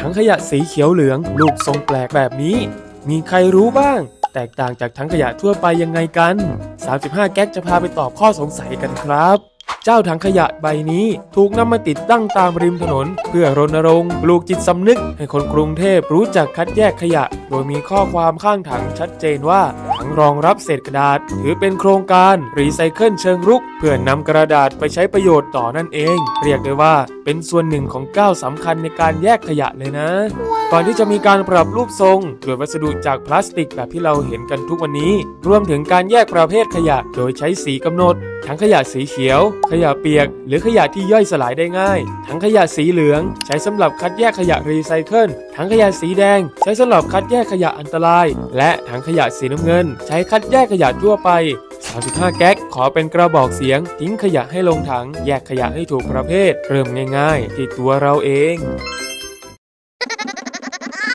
ถังขยะสีเขียวเหลืองรูปทรงแปลกแบบนี้มีใครรู้บ้างแตกต่างจากถังขยะทั่วไปยังไงกัน35แก๊กจะพาไปตอบข้อสงสัยกันครับเจ้าถังขยะใบนี้ถูกนำมาติดตั้งตามริมถนนเพื่อรณรงค์ปลูกจิตสำนึกให้คนกรุงเทพรู้จักคัดแยกขยะโดยมีข้อความข้างถังชัดเจนว่าถังรองรับเศษกระดาษถือเป็นโครงการรีไซเคิลเชิงรุกเพื่อนำกระดาษไปใช้ประโยชน์ต่อนั่นเองเรียกได้ว่าเป็นส่วนหนึ่งของก้าวสำคัญในการแยกขยะเลยนะก่อนที่จะมีการปรับรูปทรงด้วยวัสดุจากพลาสติกแบบที่เราเห็นกันทุกวันนี้รวมถึงการแยกประเภทขยะโดยใช้สีกำหนดถังขยะสีเขียวขยะเปียกหรือขยะที่ย่อยสลายได้ง่ายถังขยะสีเหลืองใช้สำหรับคัดแยกขยะรีไซเคิลถังขยะสีแดงใช้สำหรับคัดแยกขยะอันตรายและถังขยะสีน้ำเงินใช้คัดแยกขยะทั่วไป35แก๊กขอเป็นกระบอกเสียงทิ้งขยะให้ลงถังแยกขยะให้ถูกประเภทเริ่มง่ายๆที่ตัวเราเอง